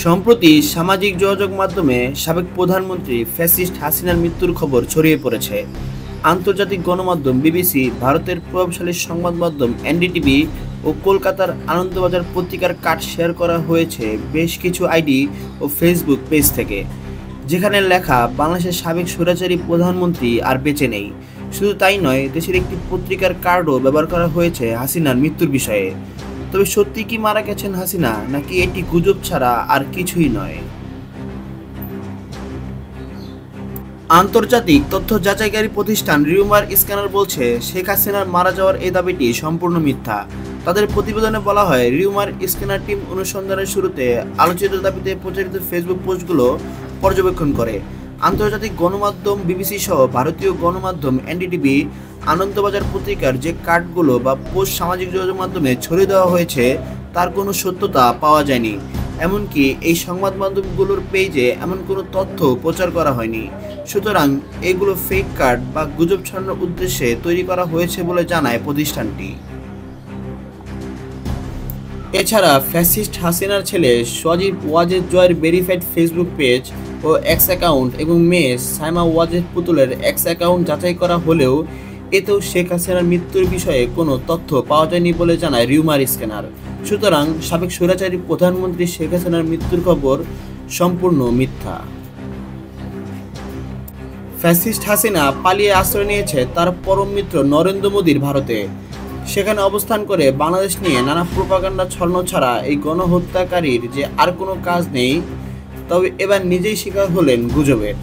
সম্প্রতি সামাজিক যোগাযোগ মাধ্যমে সাবেক প্রধানমন্ত্রী ফ্যাসিস্ট হাসিনার মৃত্যুর খবর ছড়িয়ে পড়েছে। আন্তর্জাতিক গণমাধ্যম বিবিসি, ভারতের প্রভাবশালী সংবাদ মাধ্যম এনডিটিভি ও কলকাতার আনন্দবাজার পত্রিকার কাট শেয়ার করা হয়েছে বেশ কিছু আইডি ও ফেসবুক পেজ থেকে, যেখানে লেখা বাংলাদেশের সাবেক স্বৈরাচারী প্রধানমন্ত্রী আর বেঁচে নেই। শুধু তাই নয়, দেশের একটি পত্রিকার কার্ডও ব্যবহার করা হয়েছে হাসিনার মৃত্যুর বিষয়ে। তবে সত্যি কি মারা গেছেন হাসিনা, নাকি এটি গুজব ছাড়া আর কিছুই নয়? আন্তর্জাতিক তথ্য যাচাইকারী প্রতিষ্ঠান রিউমার স্ক্যানার বলছে, শেখ হাসিনার মারা যাওয়ার এই দাবিটি সম্পূর্ণ মিথ্যা। তাদের প্রতিবেদনে বলা হয়, রিউমার স্ক্যানার টিম অনুসন্ধানের শুরুতে আলোচিত দাবিতে প্রচারিত ফেসবুক পোস্টগুলো পর্যবেক্ষণ করে। আন্তর্জাতিক গণমাধ্যম বিবিসি সহ ভারতীয় গণমাধ্যম এনডিটিভি, আনন্দবাজার পত্রিকার যে কার্ডগুলো বা পোস্ট সামাজিক যোগাযোগ মাধ্যমে ছড়িয়ে দেওয়া হয়েছে তার কোনো সত্যতা পাওয়া যায়নি। এমনকি এই সংবাদ মাধ্যমগুলোর পেজে এমন কোনো তথ্য প্রচার করা হয়নি। সুতরাং এগুলো ফেক কার্ড বা গুজব ছড়ানোর উদ্দেশ্যে তৈরি করা হয়েছে বলে জানায় প্রতিষ্ঠানটি। এছাড়া ফ্যাসিস্ট হাসিনার ছেলে সজীব ওয়াজেদ জয়ের ভেরিফাইড ফেসবুক পেজ ও এক্স অ্যাকাউন্ট এবং মেয়ে সাইমা ওয়াজেদ পুতুলের এক্স অ্যাকাউন্ট যাচাই করা হলেও এতেও শেখ হাসিনার মৃত্যুর বিষয়ে কোনো তথ্য পাওয়া যায়নি বলে জানায় রিউমার স্ক্যানার। সুতরাং সাবেক স্বৈরাচারী প্রধানমন্ত্রী শেখ হাসিনার মৃত্যুর খবর সম্পূর্ণ মিথ্যা। ফ্যাসিস্ট হাসিনা পালিয়ে আশ্রয় নিয়েছে তার পরম মিত্র নরেন্দ্র মোদীর ভারতে। সেখানে অবস্থান করে বাংলাদেশ নিয়ে নানা প্রোপাগান্ডা ছড়ানো ছাড়া এই গণহত্যাকারীর যে আর কোনো কাজ নেই, তবে এবার নিজেই শিকার হলেন গুজবের।